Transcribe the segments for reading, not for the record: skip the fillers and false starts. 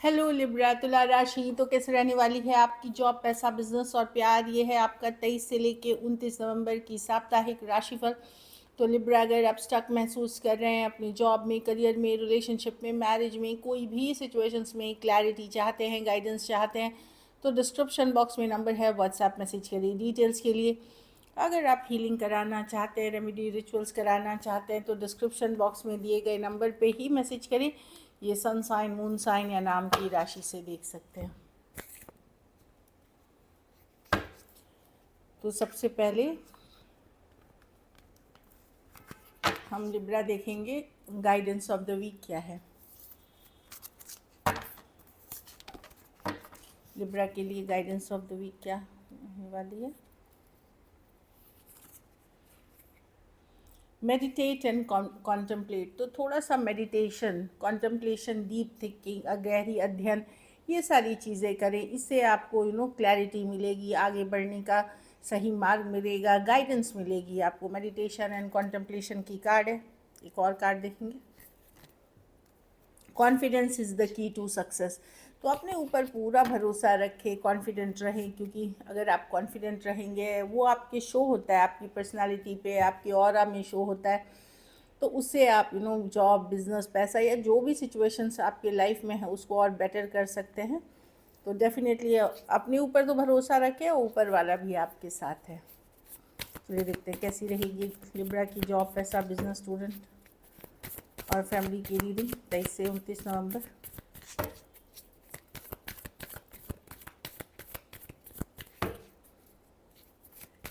Hello Libra, तुला राशि तो कैसे रहने वाली है आपकी जॉब, पैसा, बिजनेस और प्यार। ये है आपका 23 से लेके 29 नवंबर की साप्ताहिक राशिफल। तो लिब्रा, अगर आप स्टक महसूस कर रहे हैं अपनी जॉब में, करियर में, रिलेशनशिप में, मैरिज में, कोई भी सिचुएशंस में क्लैरिटी चाहते हैं, गाइडेंस चाहते हैं, तो डिस्क्रिप्शन बॉक्स में नंबर है, व्हाट्सएप मैसेज करिए डिटेल्स के लिए। अगर आप हीलिंग कराना चाहते हैं, रेमेडी रिचुअल्स कराना चाहते हैं, तो डिस्क्रिप्शन बॉक्स में दिए गए नंबर पे ही मैसेज करें। ये सन साइन, मून साइन या नाम की राशि से देख सकते हैं। तो सबसे पहले हम लिब्रा देखेंगे गाइडेंस ऑफ द वीक क्या है। लिब्रा के लिए गाइडेंस ऑफ द वीक क्या होने वाली है। मेडिटेट एंड कॉन्टम्पलेट, तो थोड़ा सा मेडिटेशन, कॉन्टम्पलेशन, डीप थिंकिंग, गहरी अध्ययन, ये सारी चीज़ें करें। इससे आपको क्लैरिटी मिलेगी, आगे बढ़ने का सही मार्ग मिलेगा, गाइडेंस मिलेगी आपको। मेडिटेशन एंड कॉन्टम्पलेशन की कार्ड है। एक और कार्ड देखेंगे। Confidence is the key to success, तो अपने ऊपर पूरा भरोसा रखें, कॉन्फिडेंट रहें, क्योंकि अगर आप कॉन्फिडेंट रहेंगे, वो आपके शो होता है, आपकी पर्सनालिटी पे, आपके ऑरा में शो होता है। तो उससे आप जॉब, बिजनेस, पैसा या जो भी सिचुएशंस आपके लाइफ में है उसको और बेटर कर सकते हैं। तो डेफिनेटली अपने ऊपर तो भरोसा रखें, ऊपर वाला भी आपके साथ है। चलिए देखते हैं कैसी रहेगी लिब्रा की जॉब, पैसा, बिजनेस, स्टूडेंट और फैमिली की रीडिंग 23 से 29 नवंबर।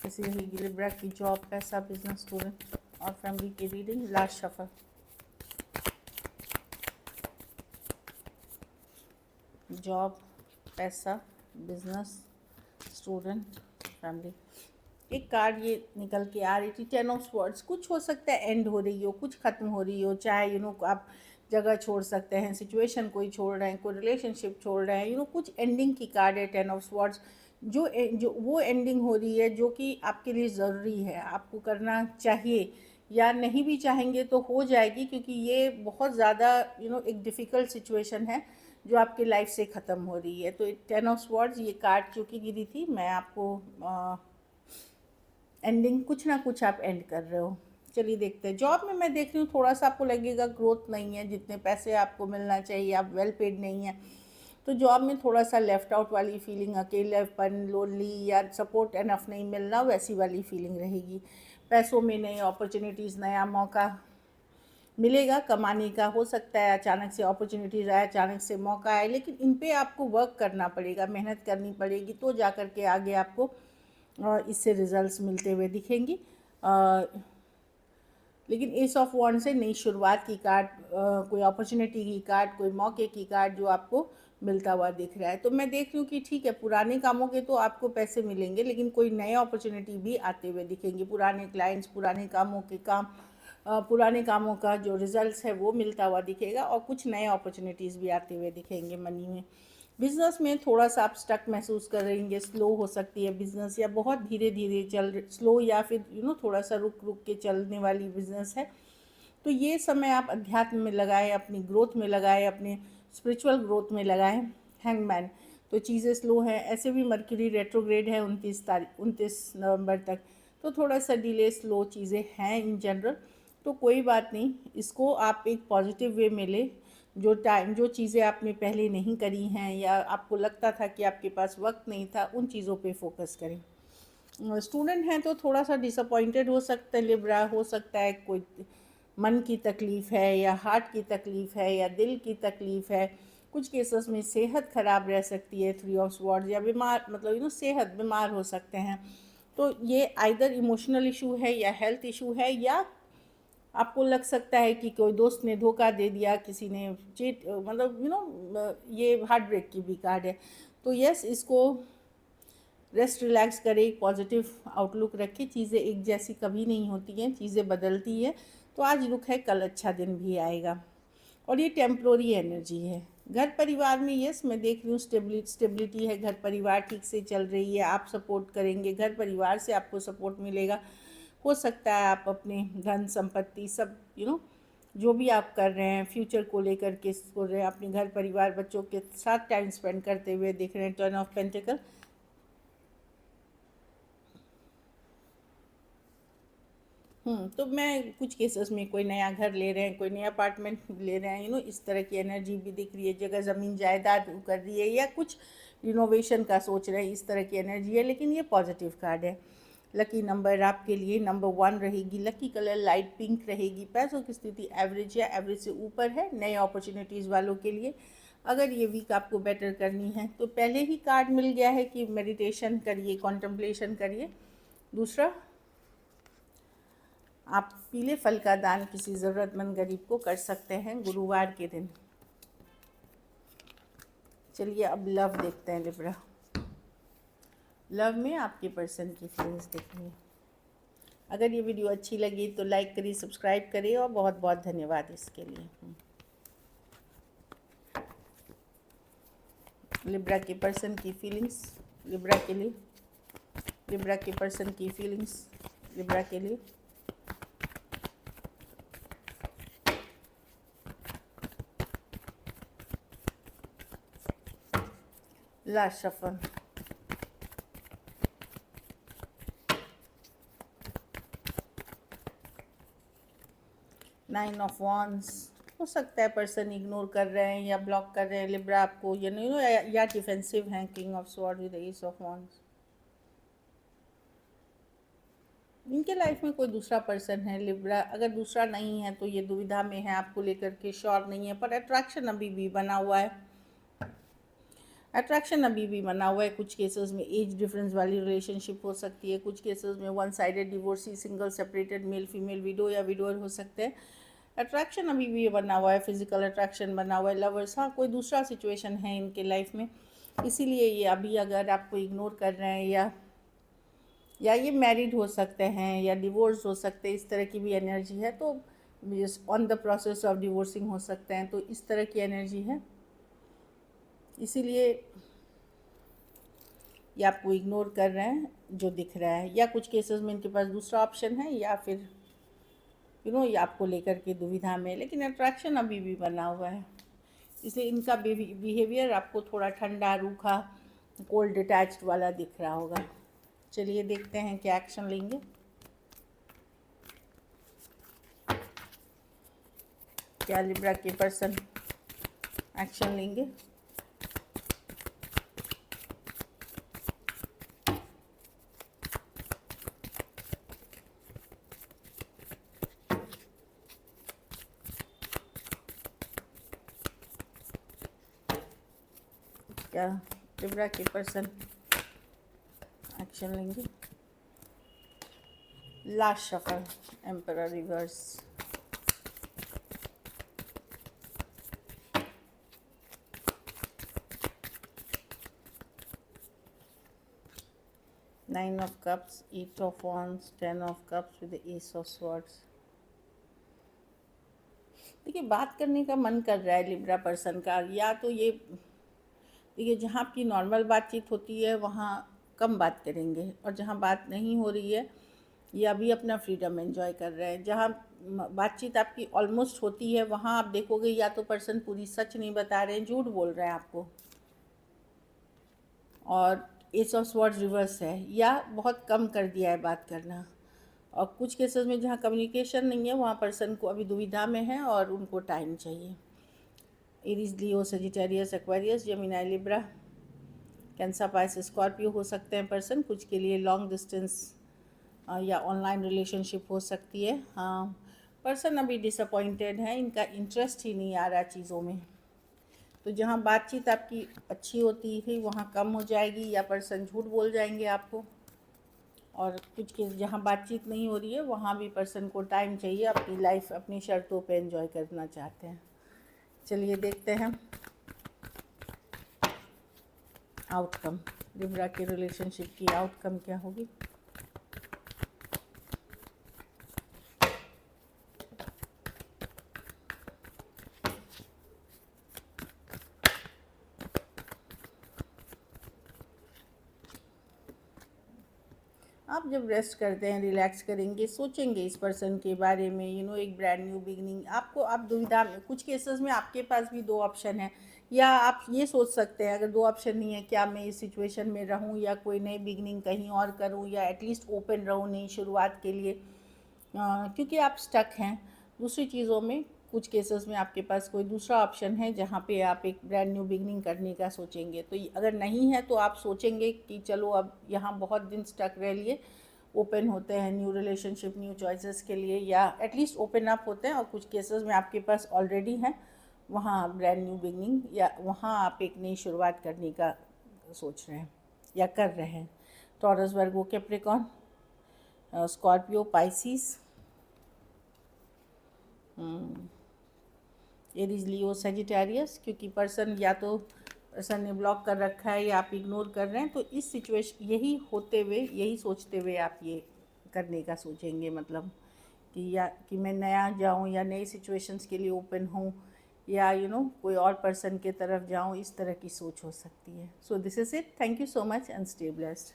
कैसी रहेगी लिब्रा की जॉब, पैसा, बिजनेस, स्टूडेंट और फैमिली की रीडिंग। Last shuffle. जॉब, पैसा, बिजनेस, स्टूडेंट, फैमिली। एक कार्ड ये निकल के आ रही थी, 10 ऑफ स्वॉर्ड्स। कुछ हो सकता है एंड हो रही हो, कुछ ख़त्म हो रही हो, चाहे आप जगह छोड़ सकते हैं, सिचुएशन कोई छोड़ रहे हैं, कोई रिलेशनशिप छोड़ रहे हैं, कुछ एंडिंग की कार्ड है 10 ऑफ स्वॉर्ड्स। जो वो एंडिंग हो रही है जो कि आपके लिए ज़रूरी है, आपको करना चाहिए, या नहीं भी चाहेंगे तो हो जाएगी, क्योंकि ये बहुत ज़्यादा एक डिफ़िकल्ट सिचुएशन है जो आपकी लाइफ से ख़त्म हो रही है। तो 10 ऑफ स्वॉर्ड्स ये कार्ड चूँकि गिरी थी, मैं आपको एंडिंग, कुछ ना कुछ आप एंड कर रहे हो। चलिए देखते हैं। जॉब में मैं देख रही हूँ थोड़ा सा आपको लगेगा ग्रोथ नहीं है, जितने पैसे आपको मिलना चाहिए, आप वेल पेड नहीं है। तो जॉब में थोड़ा सा लेफ्ट आउट वाली फीलिंग, अकेलापन, लोनली, या सपोर्ट एनफ नहीं मिलना, वैसी वाली फीलिंग रहेगी। पैसों में नई अपॉर्चुनिटीज़, नया मौका मिलेगा कमाने का। हो सकता है अचानक से अपॉर्चुनिटीज़ आए, अचानक से मौका आए, लेकिन इन पे आपको वर्क करना पड़ेगा, मेहनत करनी पड़ेगी, तो जा कर के आगे आपको इससे रिजल्ट्स मिलते हुए दिखेंगी। लेकिन एस ऑफ वॉन्ड से नई शुरुआत की कार्ड, कोई अपॉर्चुनिटी की कार्ड, कोई मौके की कार्ड जो आपको मिलता हुआ दिख रहा है। तो मैं देख रही हूँ कि ठीक है, पुराने कामों के तो आपको पैसे मिलेंगे, लेकिन कोई नए अपॉर्चुनिटी भी आते हुए दिखेंगे। पुराने क्लाइंट्स, पुराने कामों के काम, पुराने कामों का जो रिजल्ट्स है वो मिलता हुआ दिखेगा, और कुछ नए अपॉर्चुनिटीज़ भी आते हुए दिखेंगे मनी में। बिज़नेस में थोड़ा सा आप स्टक महसूस करेंगे, स्लो हो सकती है बिज़नेस, या बहुत धीरे धीरे स्लो, या फिर थोड़ा सा रुक रुक के चलने वाली बिज़नेस है। तो ये समय आप अध्यात्म में लगाएं, अपनी ग्रोथ में लगाएं, अपने स्पिरिचुअल ग्रोथ में लगाएं। हैंगमैन, तो चीज़ें स्लो हैं, ऐसे भी मर्क्यूरी रेट्रोग्रेड है 29 नवंबर तक। तो थोड़ा सा डिले, स्लो चीज़ें हैं इन जनरल। तो कोई बात नहीं, इसको आप एक पॉजिटिव वे में लें। जो चीज़ें आपने पहले नहीं करी हैं, या आपको लगता था कि आपके पास वक्त नहीं था, उन चीज़ों पे फोकस करें। स्टूडेंट हैं तो थोड़ा सा डिसअपॉइंटेड हो सकता है लिब्रा, हो सकता है कोई मन की तकलीफ़ है, या हार्ट की तकलीफ़ है, या दिल की तकलीफ़ है। कुछ केसेस में सेहत ख़राब रह सकती है, 3 ऑफ स्वॉर्ड्स, या बीमार, मतलब सेहत, बीमार हो सकते हैं। तो ये आइदर इमोशनल इशू है, या हेल्थ इशू है, या आपको लग सकता है कि कोई दोस्त ने धोखा दे दिया, किसी ने चीट, मतलब ये हार्ट ब्रेक की भी कार्ड है। तो यस, इसको रेस्ट, रिलैक्स करें, एक पॉजिटिव आउटलुक रखें। चीज़ें एक जैसी कभी नहीं होती हैं, चीज़ें बदलती है। तो आज रुक है, कल अच्छा दिन भी आएगा, और ये टेम्प्रोरी एनर्जी है। घर परिवार में यस, मैं देख रही हूँ स्टेबिलिटी है, घर परिवार ठीक से चल रही है, आप सपोर्ट करेंगे, घर परिवार से आपको सपोर्ट मिलेगा। हो सकता है आप अपने धन संपत्ति सब जो भी आप कर रहे हैं फ्यूचर को लेकर के सोच रहे हैं, अपने घर परिवार बच्चों के साथ टाइम स्पेंड करते हुए देख रहे हैं। टर्न ऑफ पेंटिकल, तो मैं कुछ केसेस में कोई नया घर ले रहे हैं, कोई नया अपार्टमेंट ले रहे हैं, इस तरह की एनर्जी भी दिख रही है। जगह ज़मीन जायदाद कर रही है या कुछ रिनोवेशन का सोच रहे हैं, इस तरह की एनर्जी है, लेकिन ये पॉजिटिव कार्ड है। लकी नंबर आपके लिए नंबर 1 रहेगी। लकी कलर लाइट पिंक रहेगी। पैसों की स्थिति एवरेज या एवरेज से ऊपर है नए अपॉर्चुनिटीज़ वालों के लिए। अगर ये वीक आपको बेटर करनी है तो पहले ही कार्ड मिल गया है कि मेडिटेशन करिए, कॉन्टम्पलेशन करिए। दूसरा, आप पीले फल का दान किसी ज़रूरतमंद गरीब को कर सकते हैं गुरुवार के दिन। चलिए अब लव देखते हैं लिब्रा। लव में आपके पर्सन की फीलिंग्स देखिए। अगर ये वीडियो अच्छी लगी तो लाइक करिए, सब्सक्राइब करिए और बहुत बहुत धन्यवाद इसके लिए। लिब्रा के पर्सन की फीलिंग्स लिब्रा के लिए, लिब्रा के पर्सन की फीलिंग्स लिब्रा के लिए। Last shuffle, nine of wands. हो सकता है पर्सन इग्नोर कर रहे हैं या ब्लॉक कर रहे हैं लिब्रा आपको, या डिफेंसिव हैं। King of sword with ace of wands. इनके लाइफ में कोई दूसरा पर्सन है लिब्रा। अगर दूसरा नहीं है तो ये दुविधा में है, आपको लेकर के श्योर नहीं है, पर अट्रैक्शन अभी भी बना हुआ है। अट्रैक्शन अभी भी बना हुआ है। कुछ केसेस में एज डिफरेंस वाली रिलेशनशिप हो सकती है, कुछ केसेस में one sided divorcee, single separated, male female, window या विडोअर हो सकते हैं। अट्रैक्शन अभी भी बना हुआ है, फिजिकल अट्रैक्शन बना हुआ है। लवर्स, हाँ कोई दूसरा सिचुएशन है इनके लाइफ में, इसीलिए ये अभी अगर आपको इग्नोर कर रहे हैं या ये मैरिड हो सकते हैं या डिवोर्स हो सकते हैं, इस तरह की भी एनर्जी है। तो on the process of divorcing हो सकते हैं, तो इस तरह की एनर्जी है, इसीलिए ये आपको इग्नोर कर रहे हैं जो दिख रहा है। या कुछ केसेस में इनके पास दूसरा ऑप्शन है, या फिर ये आपको लेकर के दुविधा में, लेकिन अट्रैक्शन अभी भी बना हुआ है। इसलिए इनका बिहेवियर आपको थोड़ा ठंडा, रूखा, कोल्ड डिटैच्ड वाला दिख रहा होगा। चलिए देखते हैं क्या एक्शन लेंगे। क्या लिब्रा के पर्सन एक्शन लेंगे? क्या लिब्रा के पर्सन एक्शन लेंगे? Last shuffle, emperor reverse. Nine of cups, eight of wands, 10 of cups with ace of swords. देखिए, बात करने का मन कर रहा है लिब्रा पर्सन का, या तो ये देखिए जहाँ आपकी नॉर्मल बातचीत होती है वहाँ कम बात करेंगे, और जहाँ बात नहीं हो रही है ये अभी अपना फ्रीडम एंजॉय कर रहे हैं। जहाँ बातचीत आपकी ऑलमोस्ट होती है वहाँ आप देखोगे या तो पर्सन पूरी सच नहीं बता रहे हैं, झूठ बोल रहे हैं आपको, और एस ऑफ स्वॉर्ड्स रिवर्स है, या बहुत कम कर दिया है बात करना। और कुछ केसेस में जहाँ कम्युनिकेशन नहीं है वहाँ पर्सन को अभी दुविधा में है और उनको टाइम चाहिए। Aries, Leo, Sagittarius, Aquarius, Gemini, Libra, Cancer, Pisces, Scorpio हो सकते हैं पर्सन। कुछ के लिए लॉन्ग डिस्टेंस या ऑनलाइन रिलेशनशिप हो सकती है। हाँ, पर्सन अभी डिसअपॉइंटेड है, इनका इंटरेस्ट ही नहीं आ रहा चीज़ों में। तो जहाँ बातचीत आपकी अच्छी होती है वहाँ कम हो जाएगी, या पर्सन झूठ बोल जाएंगे आपको। और कुछ के जहाँ बातचीत नहीं हो रही है वहाँ भी पर्सन को टाइम चाहिए, अपनी लाइफ अपनी शर्तों पे एंजॉय करना चाहते हैं। चलिए देखते हैं आउटकम, लिब्रा के रिलेशनशिप की आउटकम क्या होगी। आप जब रेस्ट करते हैं, रिलैक्स करेंगे, सोचेंगे इस पर्सन के बारे में, एक ब्रांड न्यू बिगनिंग, आप दुविधा में, कुछ केसेस में आपके पास भी 2 ऑप्शन है, या आप ये सोच सकते हैं अगर 2 ऑप्शन नहीं है, क्या मैं इस सिचुएशन में रहूं या कोई नई बिगनिंग कहीं और करूं, या एटलीस्ट ओपन रहूं नई शुरुआत के लिए, क्योंकि आप स्टक हैं दूसरी चीज़ों में। कुछ केसेस में आपके पास कोई दूसरा ऑप्शन है जहाँ पे आप एक ब्रांड न्यू बिगनिंग करने का सोचेंगे। तो अगर नहीं है तो आप सोचेंगे कि चलो अब यहाँ बहुत दिन स्टक रह लिए, ओपन होते हैं न्यू रिलेशनशिप, न्यू चॉइसेस के लिए, या एटलीस्ट ओपन अप होते हैं। और कुछ केसेस में आपके पास ऑलरेडी है, वहाँ ब्रांड न्यू बिगनिंग, या वहाँ आप एक नई शुरुआत करने का सोच रहे हैं या कर रहे हैं। टॉरस, वर्गो, कैप्रिकॉर्न, स्कॉर्पियो, पाइसिस, एरीज, लियो, सेजिटेरियस। क्योंकि पर्सन या तो पर्सन ने ब्लॉक कर रखा है या आप इग्नोर कर रहे हैं, तो इस सिचुएशन यही होते हुए, यही सोचते हुए आप ये करने का सोचेंगे, मतलब कि मैं नया जाऊं या नई सिचुएशंस के लिए ओपन हूं, या कोई और पर्सन के तरफ जाऊं, इस तरह की सोच हो सकती है। So this is it. Thank you so much and stay blessed.